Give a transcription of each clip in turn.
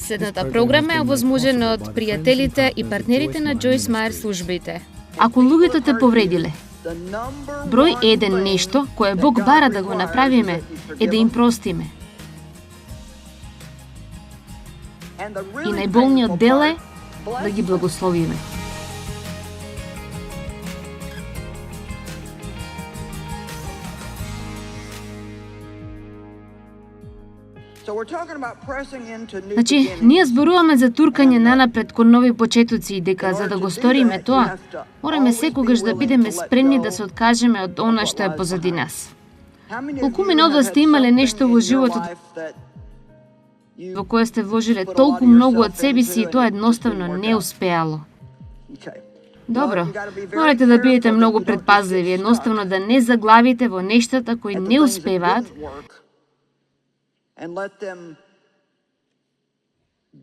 Следната програма е овозможена од пријателите и партнерите на Джойс Мајер службите. Ако луѓето те повредиле, број 1 нешто кое Бог бара да го направиме е да им простиме. И најболниот дел е да ги благословиме. Значи, ние зборуваме за туркање нанапред кон нови почетоци и дека за да го сториме тоа, мораме секогаш да бидеме спремни да се откажеме од она што е позади нас. Колку минути сте имале нешто во животот во кое сте вложиле толку многу од себе си и тоа едноставно не успеало? Добро, морате да бидете многу предпазливи, едноставно да не заглавите во нештата кои не успеваат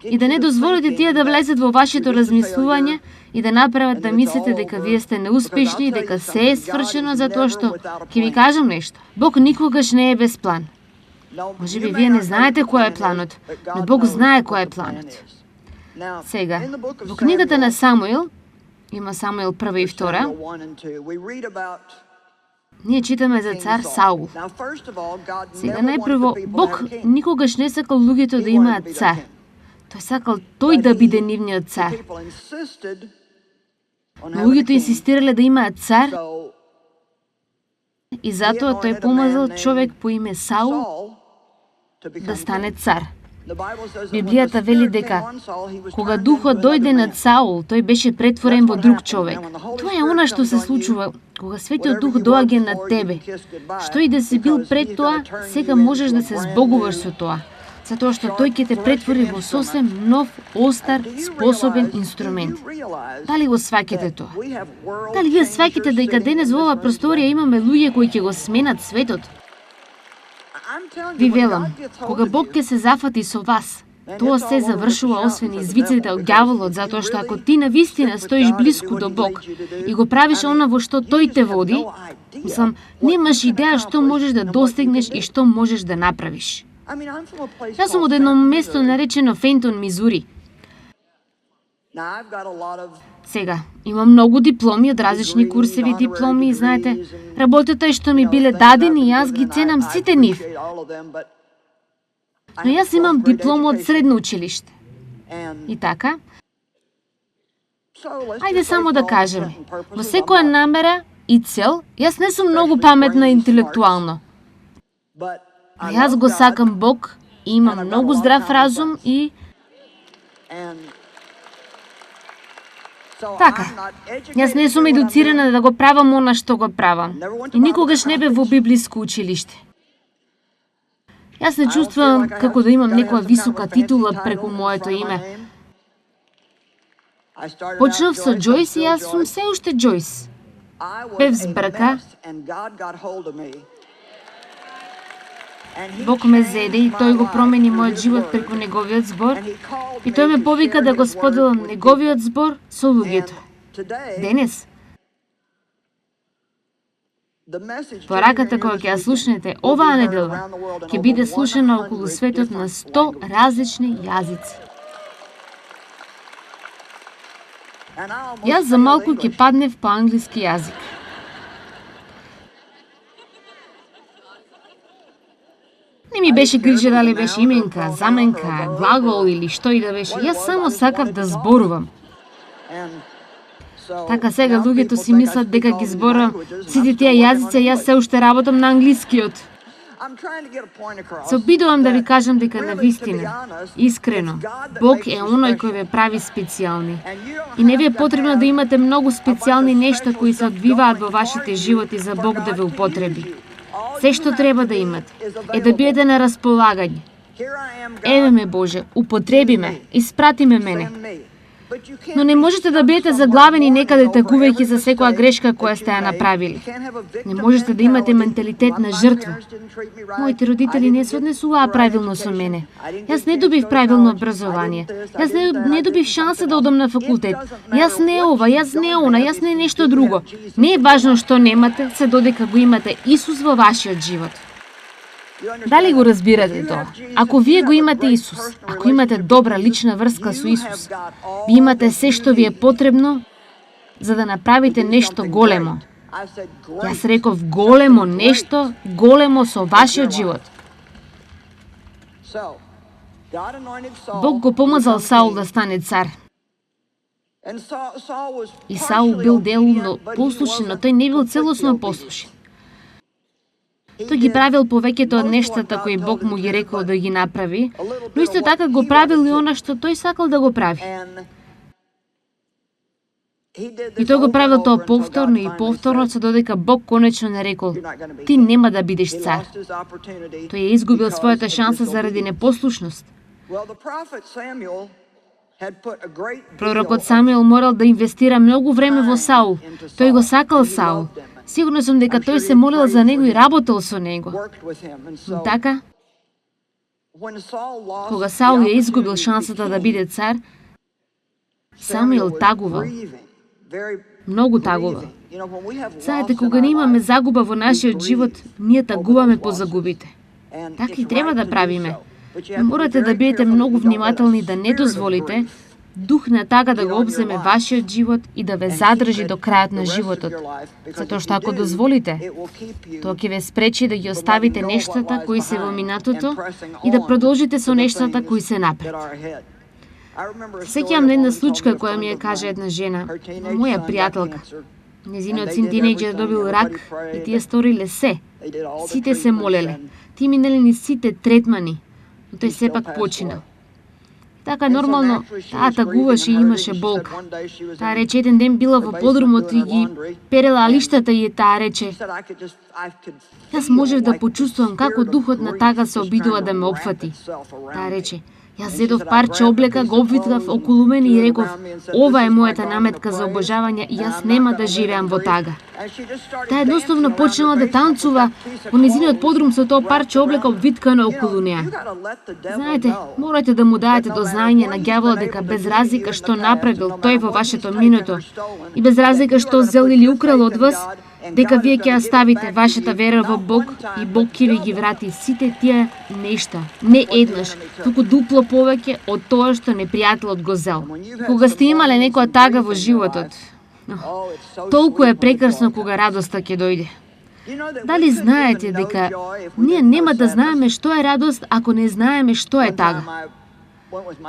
и да не дозволите тие да влезат во вашето размислување и да направат да мислите дека вие сте неуспешни и дека се е свршено затоа што, ќе ви кажам нешто, Бог никогаш не е без план. Можеби вие не знаете кој е планот, но Бог знае кој е планот. Сега, во книгата на Самуил, има Самуил 1 и 2, ние читаме за цар Саул. Сега најпрво, Бог никогаш не сакал луѓето да имаат цар. Тој сакал тој да биде нивниот цар. Но луѓето инсистирале да имаат цар и затоа тој помазал човек по име Саул да стане цар. Библијата вели дека кога духот дојде над Саул, тој беше претворен во друг човек. Тоа е она што се случува кога Светиот Дух доаѓа над тебе. Што и да си бил пред тоа, сега можеш да се збогуваш со тоа, затоа што тој ќе те претвори во сосем нов, остар, способен инструмент. Дали го сваќате тоа? Дали вие сваќате дека денес во оваа просторија имаме луѓе кои ќе го сменат светот? Ви велам, кога Бог ќе се зафати со вас, тоа се завршува освен извиците од ѓаволот, затоа што ако ти навистина стоиш блиску до Бог и го правиш она во што тој те води, мислам, немаш идеја што можеш да достигнеш и што можеш да направиш. Јас сум од едно место наречено Фентон, Мизури. Сега, имам многу дипломи од различни курсеви дипломи и знаете, работата што ми биле дадени и јас ги ценам сите нив. Но јас имам диплома од средно училиште. И така, ајде само да кажеме, во секоја намера и цел, јас не сум многу паметна интелектуално. А јас го сакам Бог и имам многу здрав разум и... Така, јас не сум едуцирана да го правам она што го правам. И никогаш не бев во библиско училиште. Јас не чувствувам како да имам некоја висока титула преку моето име. Почнав со Джойс и јас сум се уште Джойс. Бев збрка. Бог ме зеде и тој го промени мојот живот преку неговиот збор и тој ме повика да го споделам неговиот збор со луѓето. Денес, пораката која ќе ја слушнете оваа неделва ќе биде слушана околу светот на 100 различни јазици. Јас за малку ќе паднев по англиски јазик. Не ми беше грижа дали беше именка, заменка, глагол или што и да беше. Јас само сакав да зборувам. Така сега луѓето си мислат дека ги зборам сите тие јазици, јас се уште работам на англискиот. Се обидувам да ви кажам дека навистина, искрено, Бог е оној кој ве прави специјални. И не ви е потребно да имате многу специјални нешта кои се одвиваат во вашите животи за Бог да ве употреби. Се што треба да имате е да бидете на располагање. Еве ме Боже, употреби ме, испрати ме мене. Но не можете да бидете заглавени некаде тагувајќи за секоја грешка која сте ја направили. Не можете да имате менталитет на жртва. Моите родители не се однесуваа правилно со мене. Јас не добив правилно образование. Јас не добив шанса да одам на факултет. Јас не ова, јас не она, јас не нешто друго. Не е важно што немате, се додека го имате Исус во вашиот живот. Дали го разбирате тоа? Ако вие го имате Исус, ако имате добра лична врска со Исус, ви имате се што ви е потребно за да направите нешто големо. Јас реков големо нешто, големо со вашиот живот. Бог го помазал Саул да стане цар. И Саул бил делумно послушен, но тој не бил целосно послушен. Тој ги правил повеќето од нештата кои Бог му ги рекол да ги направи, но исто така го правил и она што тој сакал да го прави. И тој го правил тоа повторно и повторно, со додека Бог конечно не рекол: ти нема да бидеш цар. Тој ја изгубил својата шанса заради непослушност. Пророкот Самуил морал да инвестира многу време во Саул. Тој го сакал Саул. Сигурно сум дека тој се молил за него и работел со него. Но така, кога Саул ја изгубил шансата да биде цар, Самуил тагувал. Многу тагувал. Знаете, кога не имаме загуба во нашиот живот, ние тагуваме по загубите. Така и треба да правиме. Но морате да бидете многу внимателни да не дозволите дух на тага да го обземе вашиот живот и да ве задржи до крајот на животот. Затоа што ако дозволите, тоа ќе ве спречи да ги оставите нештата кои се во минатото и да продолжите со нештата кои се напред. Сеќавам на една случка која ми ја каже една жена, моја пријателка. Незиниот син тинејџер добил рак и тие сториле се. Сите се молеле. Тие минеле ни сите третмани, но тој сепак починал. Така нормално, таа тагуваше и имаше болка. Таа рече еден ден била во подрумот и ги перела алиштата и таа рече: јас можев да почувствувам како духот на тага се обидува да ме опфати. Таа рече: јас зедов парче облека, го обвиткав околу мене и реков: ова е мојата наметка за обожавање и јас нема да живеам во тага. Таа едноставно почнала да танцува во незиниот подрум со тоа парче облека обвиткано околу неа. Знаете, морате да му даете до знаење на ѓаволот дека без разлика што направил тој во вашето минуто и без разлика што зел или украл од вас, дека вие ќе ја ставите вашата вера во Бог и Бог ќе ви ги врати сите тие нешта, не еднаш, туку дупло повеќе од тоа што непријателот го зел. Кога сте имале некоја тага во животот, толку е прекрасно кога радоста ќе дојде. Дали знаете дека ние нема да знаеме што е радост ако не знаеме што е тага?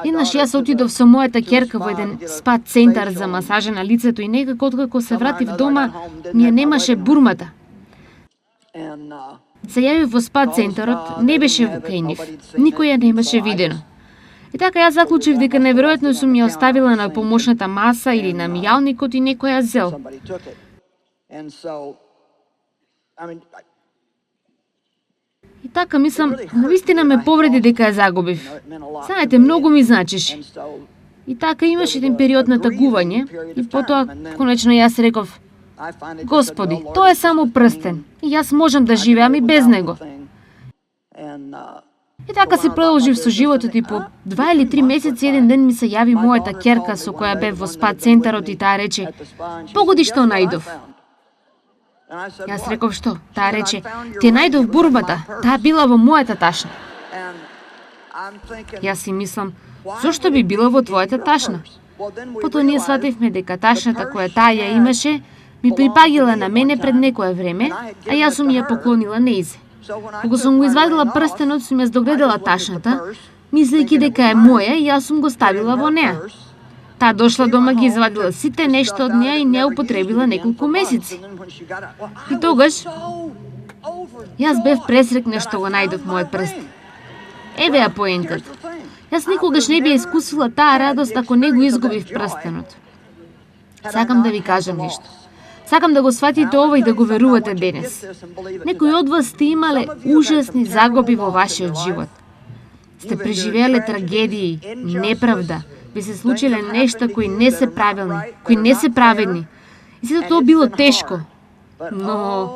Еднаш јас отидов со мојата ќерка во еден спа центар за масажа на лицето и некако откако се вратив дома, ние немаше бурмата. Се јавив во спа центарот, не беше кај нив, никој ја немаше видено. И така јас заклучив дека неверојатно сум ја оставила на помошната маса или на мијалникот и некој ја зел. И така мислам, навистина ме повреди дека ја загубив. Знаете, многу ми значеше. И така имаше еден период на тагување и потоа конечно јас реков: Господи, тоа е само прстен и јас можам да живеам и без него. И така се продолжив со животот и по 2 или 3 месеци еден ден ми се јави мојата ќерка со која бев во спа центарот и таа рече: погоди што најдов. Јас реков што? Таа рече: ти најдов бурбата, таа била во мојата ташна. Јас си мислам: зошто би била во твојата ташна? Потоа ние свативме дека ташната која таа ја имаше ми припагила на мене пред некое време, а јас сум ја поклонила неизе. Кога сум го извадила прстенот, сум ја здогледала ташната, мислејќи дека е моја и јас сум го ставила во неа. Таа дошла дома, ги извадила сите нешто од неа и не употребила неколку месеци. И тогаш јас бев пресрекна што го најдов мојот прстен. Еве ја поентата. Јас никогаш не би искусила таа радост ако не го изгубив прстенот. Сакам да ви кажам нешто. Сакам да го сватите ова и да го верувате денес. Некои од вас сте имале ужасни загуби во вашиот живот. Сте преживеле трагедии, неправда, би се случиле нешта кои не се правилни, кои не се праведни. И сето тоа било тешко. Но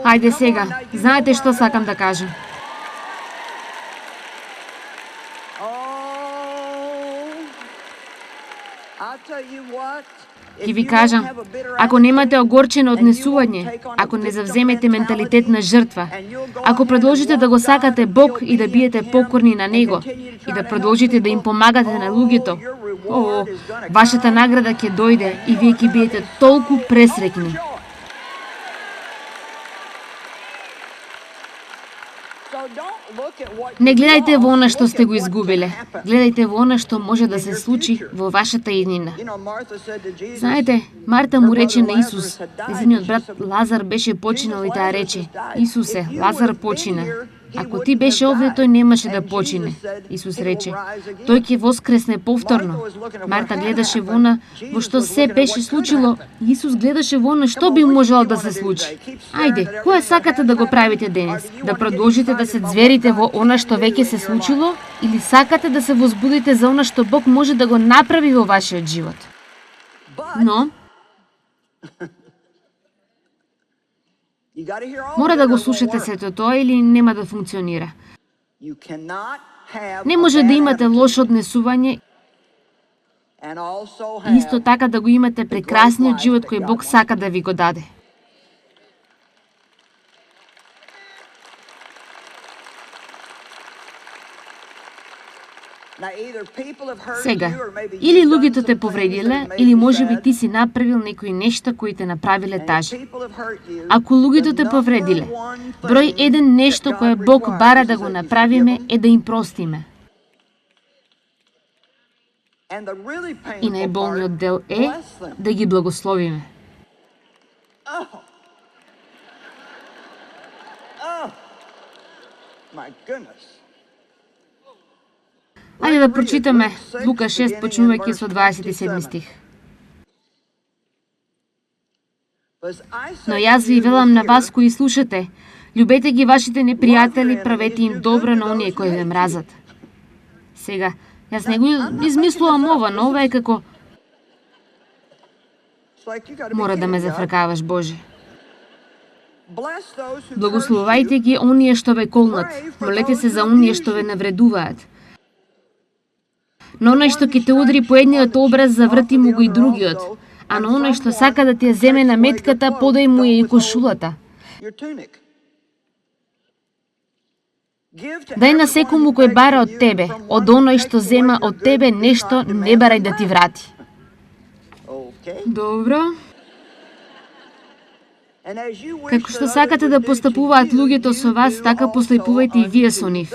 хајде сега, знаете што сакам да кажам. Ќе ви кажам, ако немате огорчено однесување, ако не завземете менталитет на жртва, ако продолжите да го сакате Бог и да биете покорни на Него, и да продолжите да им помагате на луѓето, вашата награда ќе дојде и вие ќе биете толку пресреќни. Не гледајте во она што сте го изгубиле. Гледајте во она што може да се случи во вашата иднина. Знаете, Марта му рече на Исус, нејзиниот брат Лазар беше починал и таа рече: Исусе, Лазар почина. Ако ти беше овде, тој немаше да почине. Исус рече: тој ќе воскресне повторно. Марта гледаше во она во што се беше случило, Исус гледаше во она што би можело да се случи. Ајде, која сакате да го правите денес? Да продолжите да се ѕверите во она што веќе се случило, или сакате да се возбудите за она што Бог може да го направи во вашиот живот? Но мора да го слушате сето тоа или нема да функционира. Не може да имате лошо однесување и исто така да го имате прекрасниот живот кој Бог сака да ви го даде. Сега, или луѓето те повредиле, или можеби ти си направил некои нешта кои те направиле тажи. Ако луѓето те повредиле, број еден нешто кое Бог бара да го направиме е да им простиме. И најболниот дел е да ги благословиме. Ајде да прочитаме Лука 6, почнувајќи со 27 стих. Но јас ви велам на вас кои слушате, љубете ги вашите непријатели, правете им добро на оние кои ве мразат. Сега, јас не го измислувам ова, но ова е како мора да ме зафркаваш, Боже. Благословајте ги оние што ве колнат, молете се за оние што ве навредуваат. Но оној што ќе те удри по едниот образ, заврти му го и другиот, а на оној што сака да ти ја земе на метката, подај му ја и кошулата. Дај на секому кој бара од тебе, од оној што зема од тебе нешто, не барај да ти врати. Добро. Како што сакате да постапуваат луѓето со вас, така постапувајте и вие со нив.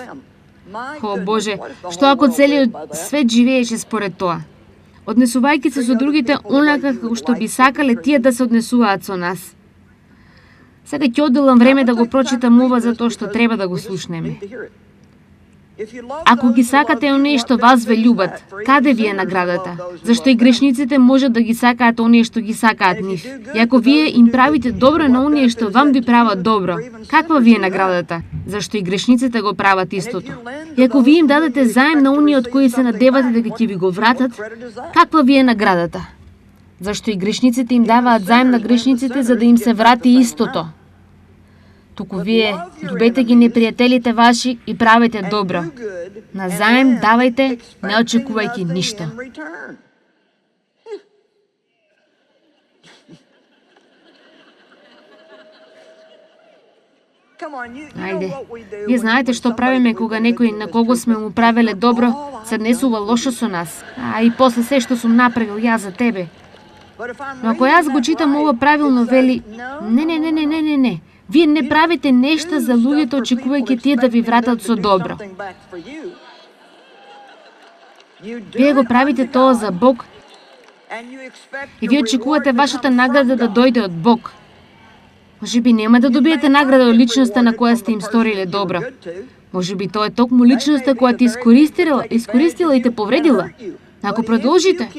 О, Боже, што ако целиот свет живееше според тоа? Однесувајќи се со другите онака како што би сакале тие да се однесуваат со нас. Сега ќе одделам време да го прочитам ова затоа што треба да го слушнеме. Ако ги сакате оние што вас ве љубат, каде ви е наградата? Зашто и грешниците можат да ги сакаат оние што ги сакаат нив. И ако вие им правите добро на оние што вам ви прават добро, каква ви е наградата? Зашто и грешниците го прават истото. И ако вие им дадете заем на оние од кои се надевате дека ќе ви го вратат, каква ви е наградата? Зашто и грешниците им даваат заем на грешниците за да им се врати истото. Туку вие љубете ги непријателите ваши и правете добро. На заем давајте, не очекувајќи ништо. Ајде, вие знаете што правиме кога некој на кого сме му правеле добро се однесува лошо со нас, а и после се што сум направил јас за тебе. Но ако јас го читам ова правилно, вели, не. Вие не правите нешта за луѓето очекувајќи тие да ви вратат со добро. Вие го правите тоа за Бог и вие очекувате вашата награда да дојде од Бог. Можеби нема да добиете награда од личноста на која сте им сториле добро. Можеби тоа е токму личноста која ти искористила и те повредила. Ако продолжите,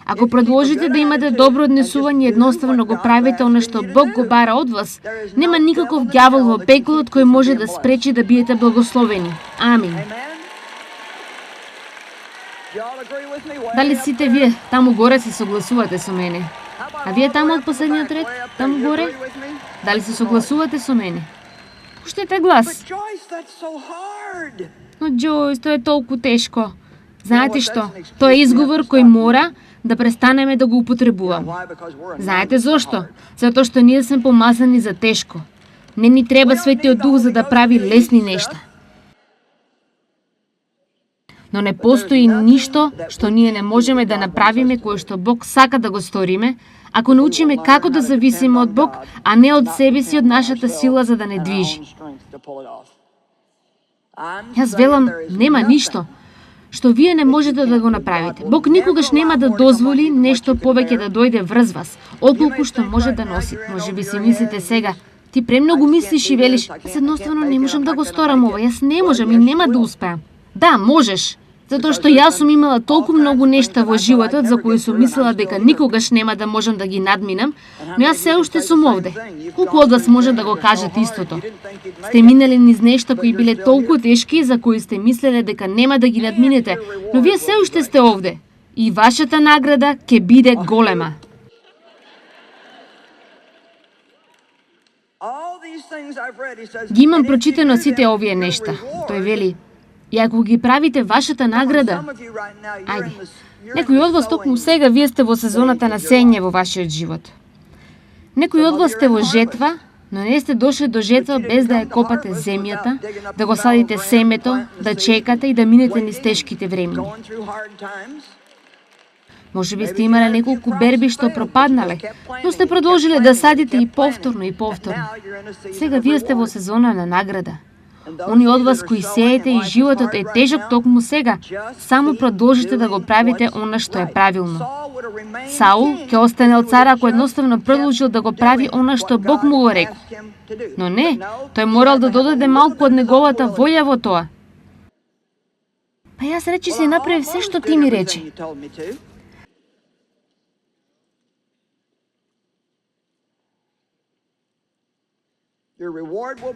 ако продолжите да имате добро однесување, едноставно го правите она што Бог го бара од вас, нема никаков ѓавол во пеколот кој може да спречи да биете благословени. Амин. Дали сите вие таму горе се согласувате со мене? А вие таму од последниот ред, таму горе? Дали се согласувате со мене? Пуштете глас. Но Џојс, тоа е толку тешко. Знаете што? Тоа е изговор кој мора да престанеме да го употребуваме. Знаете зошто? Затоа што ние сме помазани за тешко. Не ни треба Светиот Дух за да прави лесни нешта. Но не постои ништо што ние не можеме да направиме кое што Бог сака да го сториме, ако научиме како да зависиме од Бог, а не од себе си, од нашата сила за да не движи. Јас велам, нема ништо што вие не можете да го направите. Бог никогаш нема да дозволи нешто повеќе да дојде врз вас, отколку што може да носи. Може би си мислите сега, ти премногу мислиш и велиш, јас едноставно не можам да го сторам ова, јас не можам и нема да успеам. Да, можеш, затоа што јас сум имала толку многу нешта во животот за кои сум мислела дека никогаш нема да можам да ги надминам, но јас се уште сум овде. Колку од вас може да го кажат истото? Сте минали низ нешта кои биле толку тешки за кои сте мислеле дека нема да ги надминете, но вие се уште сте овде. И вашата награда ќе биде голема. Ги имам прочитано сите овие нешта. Тој вели, и ако ги правите вашата награда, ајде, некои од вас токму сега вие сте во сезоната на сење во вашиот живот. Некои од вас сте во жетва, но не сте дошли до жетва без да ја копате земјата, да го садите семето, да чекате и да минете низ тешките времиња. Може би сте имале неколку берби што пропаднале, но сте продолжиле да садите и повторно и повторно. Сега вие сте во сезона на награда. Они од вас кои сеете и животот е тежок токму сега, само продолжите да го правите она што е правилно. Саул ќе останел цар ако едноставно продолжил да го прави она што Бог му го рекол. Но не, тој морал да додаде малку од неговата волја во тоа. Па јас речи си направив се што ти ми рече.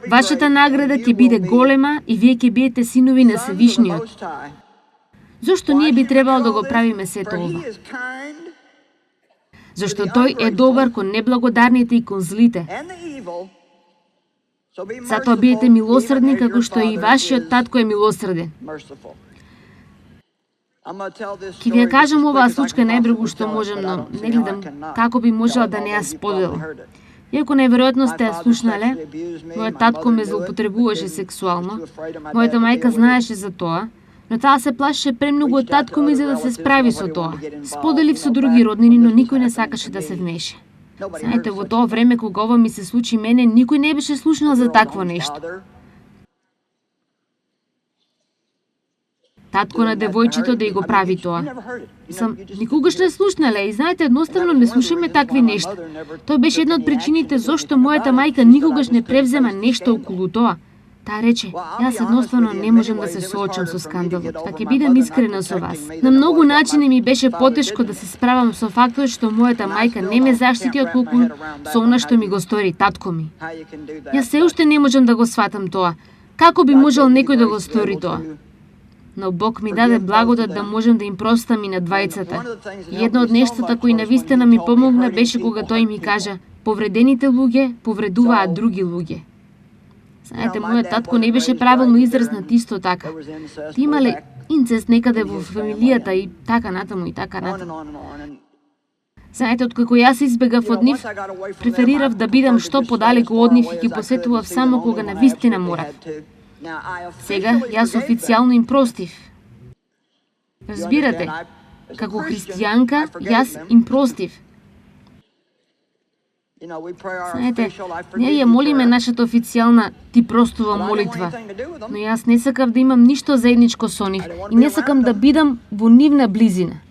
Вашата награда ќе биде голема и вие ќе бидете синови на Севишниот. Зошто ние би требало да го правиме сето ова? Зашто тој е добар кон неблагодарните и кон злите. Затоа бидете милосрдни како што и вашиот татко е милосрден. Ќе ви ја кажам оваа случка најбргу што можам, но не гледам како би можела да не ја споделам. Иако најверојатно сте ја слушнале, мојот татко ме злоупотребуваше сексуално, мојата мајка знаеше за тоа, но таа се плашеше премногу од татко ми за да се справи со тоа. Споделив со други роднини, но никој не сакаше да се вмеше. Знаете, во тоа време кога ова ми се случи мене, никој не беше слушнал за такво нешто. Татко на девојчето да и го прави тоа. Никогаш не слушнале и знаете, едноставно не слушаме такви нешта. Тоа беше една од причините зошто мојата мајка никогаш не превзема нешто околу тоа. Таа рече, јас едноставно не можам да се соочам со скандалот, па ќе бидам искрена со вас. На многу начини ми беше потешко да се справам со фактот што мојата мајка не ме заштити отколку со она што ми го стори татко ми. Јас се уште не можам да го сватам тоа. Како би можел некој да го стори тоа? Но Бог ми даде благодат да можам да им простам и на двајцата. И едно од нештата кои навистина ми помогна беше кога тој ми кажа, повредените луѓе повредуваат други луѓе. Знаете, мојот татко не беше правилно изразнат исто така. Ти имале инцест некаде во фамилијата и така натаму и така натаму. Знаете, откако јас избегав од нив, преферирав да бидам што подалеку од нив и ги посетував само кога навистина морав. Сега, јас официјално им простив. Разбирате, како христијанка, јас им простив. Знаете, ние ја молиме нашата официјална ти простува молитва, но јас не сакав да имам ништо заедничко со нив и не сакам да бидам во нивна близина.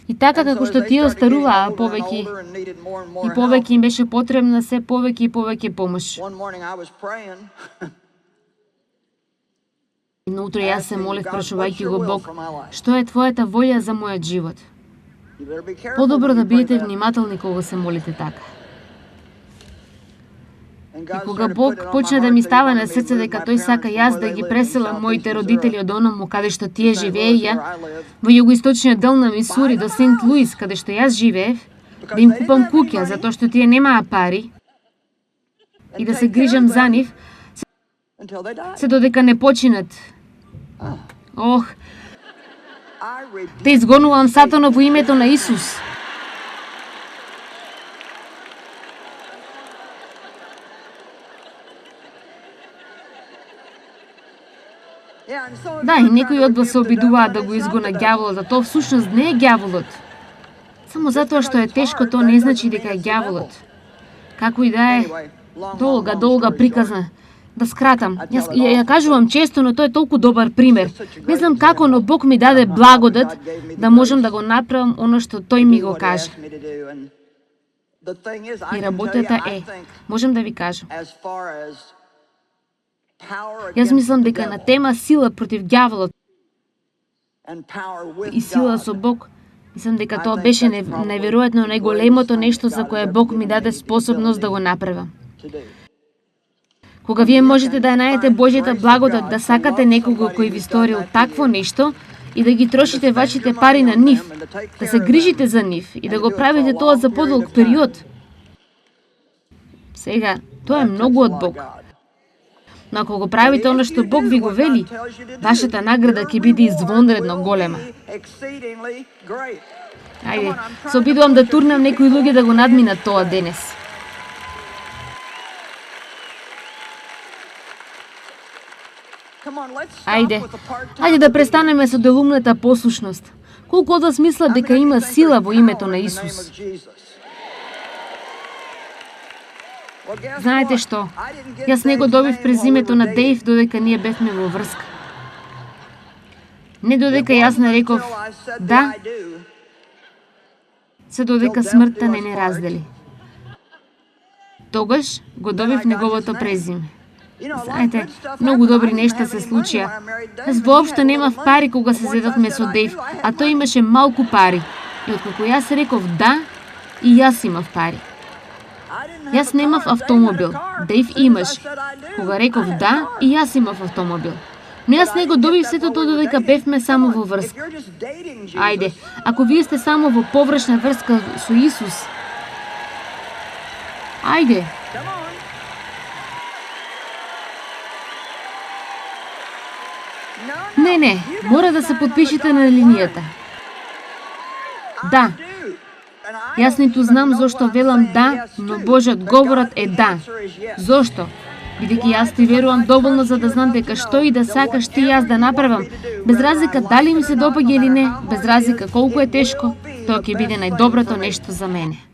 И така како што тие остаруваа повеќе и повеќе им беше потребна се повеќе и повеќе помош. И наутро јас се молев прашувајќи го Бог, што е твојата волја за мојот живот? Подобро да бидете внимателни кога се молите така. И кога Бог почна да ми става на срце дека тој сака јас да ги преселам моите родители од онаму каде што тие живееја, во југоисточниот дел на Мисури до Сент Луис, каде што јас живеев, да им купам куќа затоа што тие немаа пари и да се грижам за нив, се додека не починат. Ох, Те изгонувам Сатана во името на Исус. Да, и некои од вас се обидуваат да го изгона ѓаволот, а тоа всушност не е ѓаволот. Само затоа што е тешко, тоа не значи дека е ѓаволот. Како и да е, долга приказна. Да скратам, јас ја кажувам често, но тој е толку добар пример. Не знам како, но Бог ми даде благодат да можам да го направам оно што тој ми го каже. И работата е, можам да ви кажам. Јас мислам дека на тема сила против ѓаволот и сила со Бог, мислам дека тоа беше неверојатно најголемото нешто за кое Бог ми даде способност да го направам. Кога вие можете да ја најдете Божјата благодат, да сакате некого кој ви сторил такво нешто и да ги трошите вашите пари на нив, да се грижите за нив и да го правите тоа за подолг период. Сега, тоа е многу од Бог. Но ако го правите оно што Бог ви го вели, вашата награда ќе биде извонредно голема. Ајде, се обидувам да турнам некои луѓе да го надминат тоа денес. Ајде да престанеме со делумната послушност. Колку од вас мислат дека има сила во името на Исус? Знаете што? Јас не го добив презимето на Дејв додека ние бевме во врска. Не додека јас не реков да, се додека смртта не раздели. Тогаш го добив неговото презиме. Знаете, многу добри нешта се случија. Јас воопшто немав пари кога се зедовме со Дејв, а тој имаше малку пари. И откако јас реков да, и јас имав пари. Јас немав автомобил, Дејв имаш. Кога реков да, и јас имав автомобил. Но јас не го добив сето тоа додека бевме само во врска. Ајде, ако вие сте само во површна врска со Исус, ајде. Не, мора да се подпишете на линијата. Да. Јас ниту знам зошто велам да, но Божјот говорот е да. Зошто? Бидејќи јас ти верувам доволно за да знам дека што и да сакаш ти јас да направам, без разлика дали ми се допаѓа или не, без разлика колку е тешко, тоа ќе биде најдоброто нешто за мене.